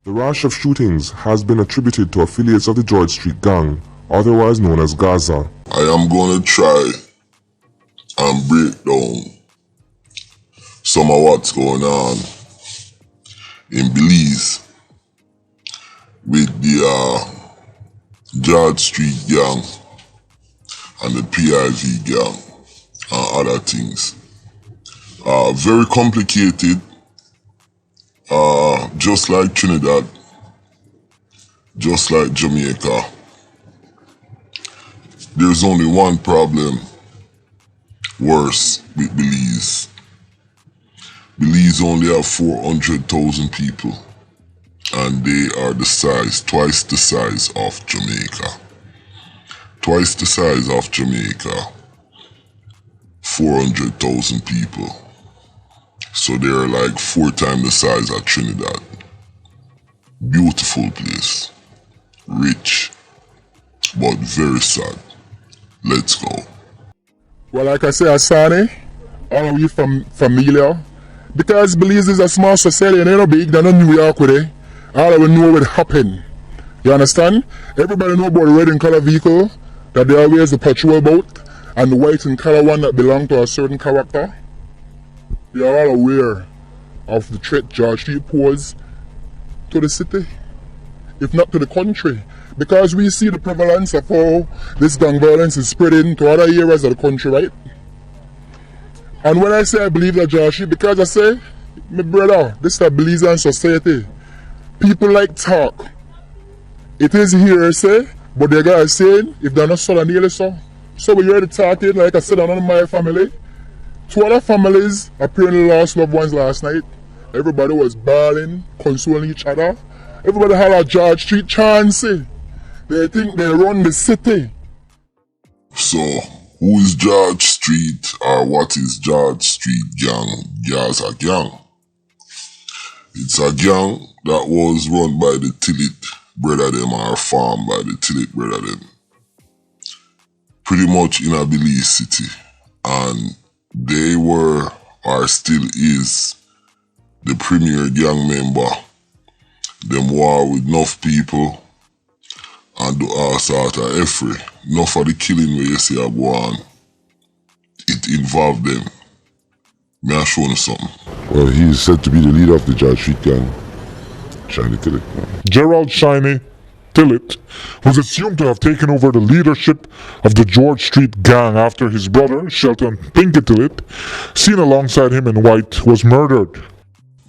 The rash of shootings has been attributed to affiliates of the George Street Gang, otherwise known as Gaza. I am going to try and break down some of what's going on in Belize with the George Street Gang and the PIV Gang and other things. Very complicated, just like Trinidad, just like Jamaica. There's only one problem worse with Belize. Belize only have 400,000 people, and they are the size, twice the size of Jamaica. Twice the size of Jamaica, 400,000 people. So they're like 4 times the size of Trinidad. Beautiful place, rich, but very sad. Let's go. Well, like I say, Asani, all of you familiar, because Belize is a small society and they're not big, they're not New York with it. All of you know what happened. You understand? Everybody know about the red and color vehicle that they always the patrol boat, and the white and color one that belong to a certain character. They are all aware of the threat George Street poses to the city, if not to the country. Because we see the prevalence of how this gang violence is spreading to other areas of the country, right? And when I say I believe that George Street, because I say, my brother, this is a Belizean society. People like talk. It is hearsay, but the guy is saying, if they're not sold nearly so. So we heard the talking, like I said, on my family. 2 other families apparently lost loved ones last night. Everybody was bawling, consoling each other. Everybody had a George Street chancy. They think they run the city. So, who is George Street, or what is George Street Gang? Gaza Gang. It's a gang that was run by the Tillit brother them, or farmed by the Tillit brother them. Pretty much in a Belize city. And they were, or still is, the premier gang member. Them war with enough people and do all sort of effort. Enough of the killing where you see a go on, it involved them. May I show you something? Well, he is said to be the leader of the George Street Gang, Shiny Tillit. Gerald Shiny Tillit was assumed to have taken over the leadership of the George Street Gang after his brother, Shelton Pinky Tillit, seen alongside him in white, was murdered.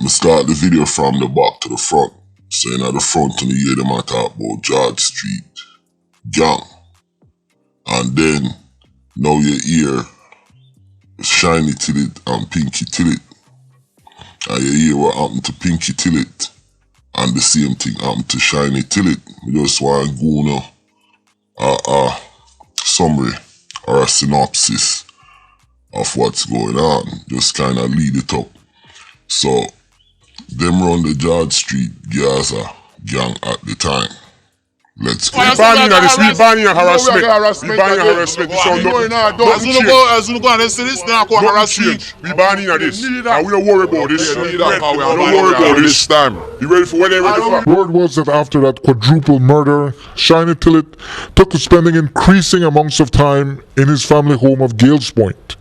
I start the video from the back to the front. Saying at the front and you hear them talk about George Street Gang. And then now you hear Shiny Tillit and Pinky Tillit. And you hear what happened to Pinky Tillit. And the same thing happened to Shiny Tillit. We just want to go on a summary or a synopsis of what's going on. Just kind of lead it up. So, them run the George Street Gaza Gang at the time. Let's go. We banning this, we banning harassment. We banning harassment. This is as soon as they see this, they are going to harass you. We banning this. And we don't worry about this. We don't worry about this time. You ready for when they ready for? Word was that after that quadruple murder, Shiny Tillit took to spending increasing amounts of time in his family home of Gales Point.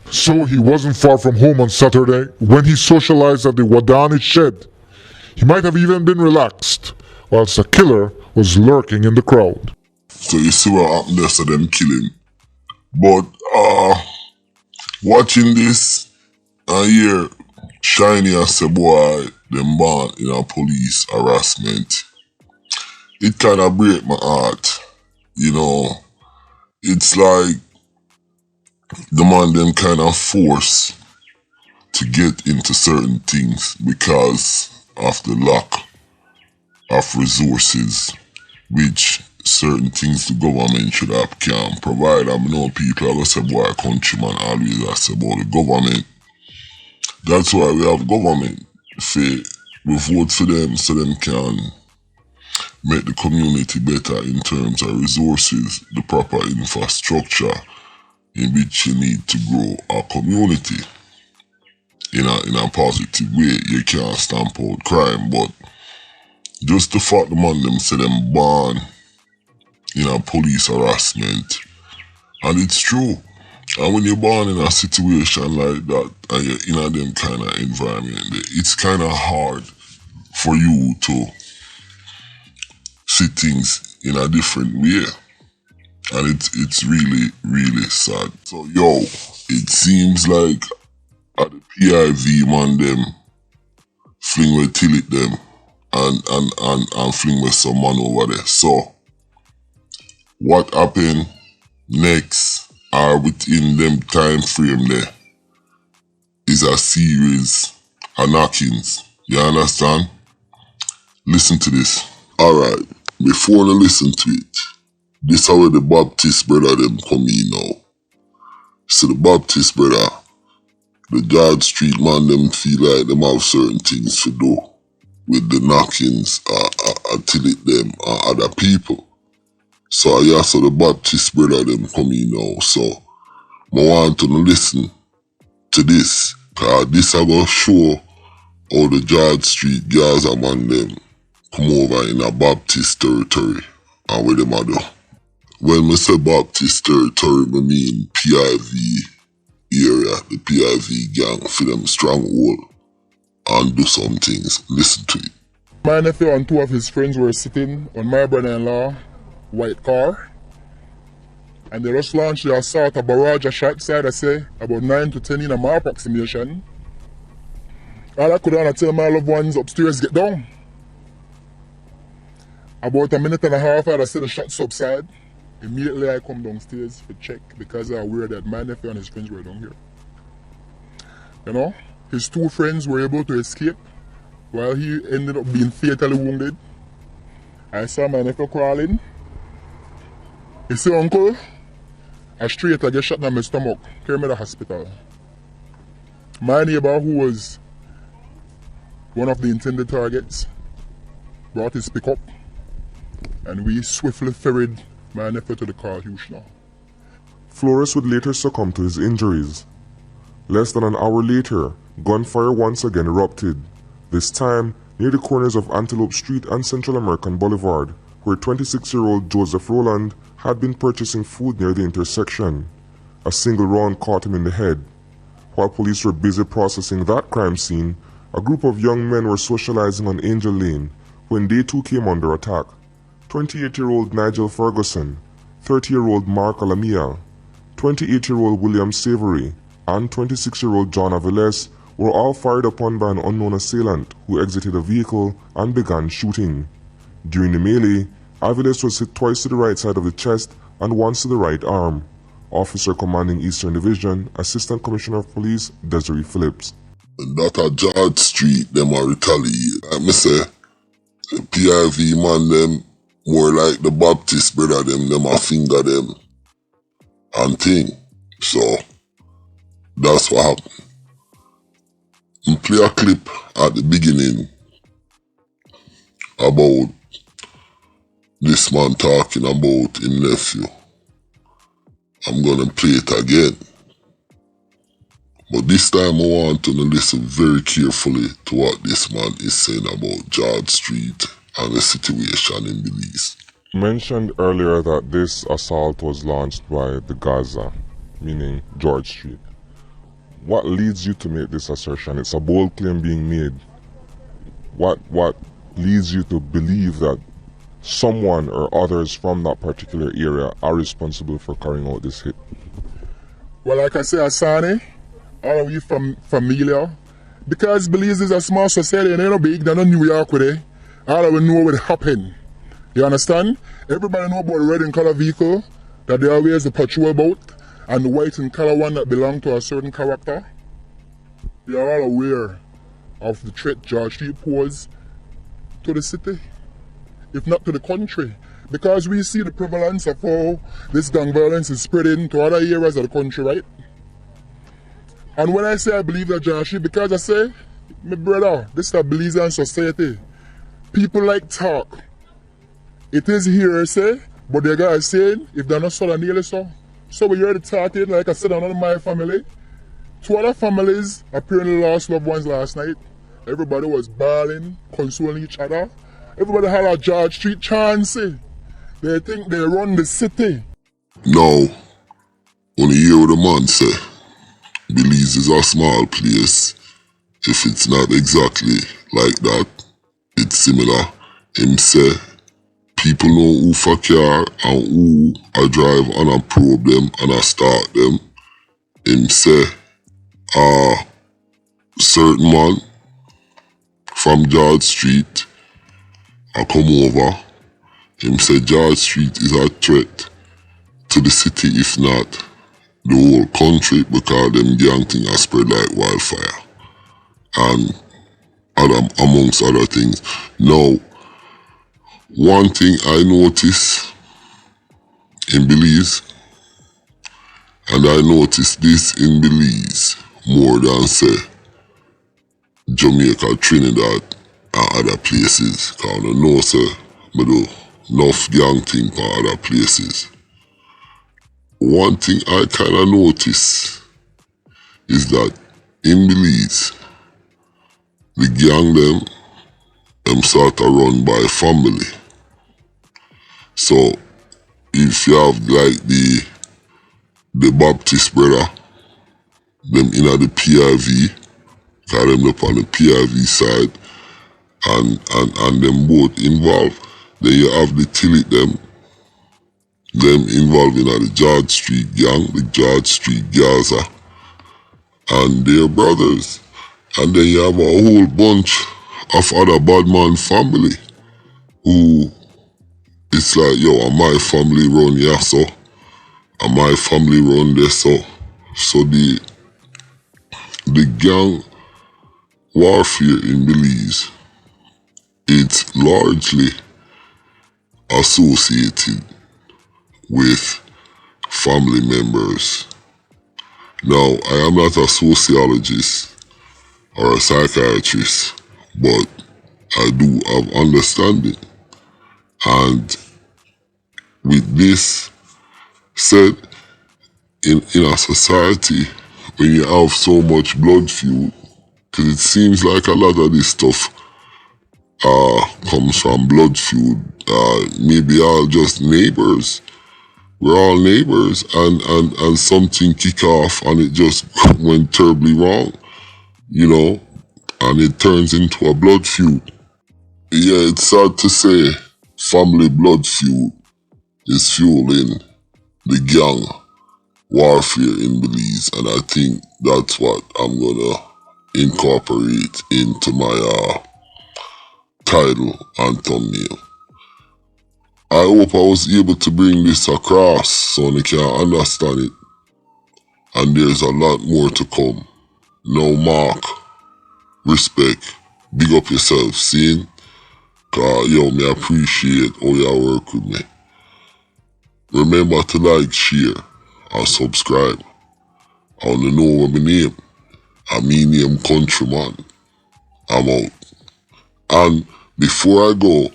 So he wasn't far from home on Saturday when he socialized at the Wadani shed. He might have even been relaxed, whilst a killer was lurking in the crowd. So you see what happened there, so them killing. But watching this, I hear Shiny and say, boy, them born in a police harassment. It kind of break my heart. You know, it's like the man them kind of forced to get into certain things because of the lack of resources which certain things the government should have can provide. I know people are going to say, boy, countryman always say about the government. That's why we have government. We vote for them so them can make the community better in terms of resources, the proper infrastructure in which you need to grow our community in a positive way. You can't stamp out crime, but Just the fact the man them say them born in a police harassment. And it's true. And when you're born in a situation like that and you're in a them kind of environment, it's kind of hard for you to see things in a different way. And it's really, really sad. So yo, it seems like at the PIV man them fling with Tillit them and fling with some man over there. So what happened next or within them time frame there is a series of knockings. You understand? Listen to this. Alright, before I listen to it, this how the Baptist brother them come in now. So the Baptist brother, the George Street man them feel like them have certain things to do with the knockings until it them other people. So yeah, so the Baptist brother them come in now. So I want to listen to this, cause this I gonna show how the George Street Gaza man them come over in a Baptist territory and where them a do. When I say Baptist territory, I mean PIV area, the PIV gang for them stronghold and do some things. Listen to it. My nephew and two of his friends were sitting on my brother-in-law white car, and they just launched the assault, a barrage of shots, I say, about 9 to 10 in my approximation. All I could tell my loved ones upstairs, get down. About a minute and a half, I see the shots subside. Immediately I come downstairs to check because I aware that my nephew and his friends were down here. You know, his two friends were able to escape while he ended up being fatally wounded. I saw my nephew crawling. He said, "Uncle, I straight I get shot in my stomach. Carry me to the hospital." My neighbor, who was one of the intended targets, brought his pickup and we swiftly ferried my nephew to the car Houston. Flores would later succumb to his injuries. Less than an hour later, gunfire once again erupted, this time near the corners of Antelope Street and Central American Boulevard, where 26-year-old Joseph Rowland had been purchasing food near the intersection. A single round caught him in the head. While police were busy processing that crime scene, a group of young men were socializing on Angel Lane when they too came under attack. 28-year-old Nigel Ferguson, 30-year-old Mark Alamia, 28-year-old William Savory, and 26-year-old John Aviles were all fired upon by an unknown assailant who exited a vehicle and began shooting. During the melee, Aviles was hit twice to the right side of the chest and once to the right arm. Officer Commanding Eastern Division, Assistant Commissioner of Police Desiree Phillips. That a George Street, them a retaliate. Like me say, the PIV man them more like the Baptist brother them a finger them and thing. So that's what happened. I play a clip at the beginning about this man talking about his nephew. I'm gonna play it again. But this time I want to listen very carefully to what this man is saying about George Street and the situation in Belize. You mentioned earlier that this assault was launched by the Gaza, meaning George Street. What leads you to make this assertion? It's a bold claim being made. What leads you to believe that someone or others from that particular area are responsible for carrying out this hit? Well, like I say, Asani, all of you familiar, because Belize is a small society and they're not big, they're not New York with it. All of you know what happened. You understand? Everybody know about the red and color vehicle that they always the patrol boat and the white and color one that belong to a certain character. They are all aware of the threat George Street poses to the city, if not to the country. Because we see the prevalence of how this gang violence is spreading to other areas of the country, right? And when I say I believe that George Street, because I say, my brother, this is a Belizean society. People like talk. It is hearsay, but the guy is saying, if they're not so, they're nearly so. So we hear the talking, like I said, another my family. 2 other families apparently lost loved ones last night. Everybody was bawling, consoling each other. Everybody holler George Street Chauncey. They think they run the city. No, only hear what the man say. Belize is a small place. If it's not exactly like that, it's similar. Him say, people know who for car and who I drive and I probe them and I start them. Him say, certain man from George Street I come over. Him say George Street is a threat to the city, if not the whole country, because them gang thing are spread like wildfire. And amongst other things. Now, one thing I notice in Belize, and I notice this in Belize more than say Jamaica, Trinidad, and other places. Cause I know say I do enough gang thing for other places. One thing I kinda notice is that in Belize, the gang them sort of run by family. So if you have like the Baptist brother, them in the PIV, cause them up on the PIV side, and them both involved. Then you have the Tillit them involved in the George Street gang, the George Street Gaza, and their brothers. And then you have a whole bunch of other badman family who it's like, yo, and my family run here so, and my family run there so. So the gang warfare in Belize, it's largely associated with family members. Now, I am not a sociologist or a psychiatrist, but I do have understanding. And with this said, in a society, when you have so much blood feud, because it seems like a lot of this stuff comes from blood feud. Maybe all just neighbors. We're all neighbors, and something kick off and it just went terribly wrong, you know, and it turns into a blood feud. Yeah, it's sad to say family blood feud is fueling the gang warfare in Belize, and I think that's what I'm gonna incorporate into my title and thumbnail. I hope I was able to bring this across so they can understand it, and there's a lot more to come. Now, Mark, respect, big up yourself, seeing? Cause yo, me appreciate how you work with me. Remember to like, share, and subscribe. I wanna know what my name. I mean name Countryman. I'm out. And before I go,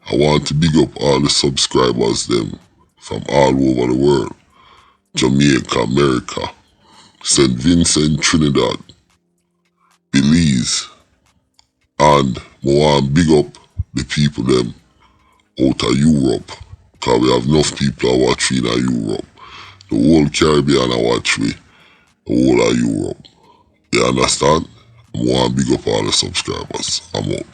I want to big up all the subscribers them from all over the world. Jamaica, America, St. Vincent, Trinidad, Belize, and I want to big up the people them out of Europe, because we have enough people are watching in Europe. The whole Caribbean are watching, the whole of Europe. You understand? I want to big up all the subscribers. I'm out.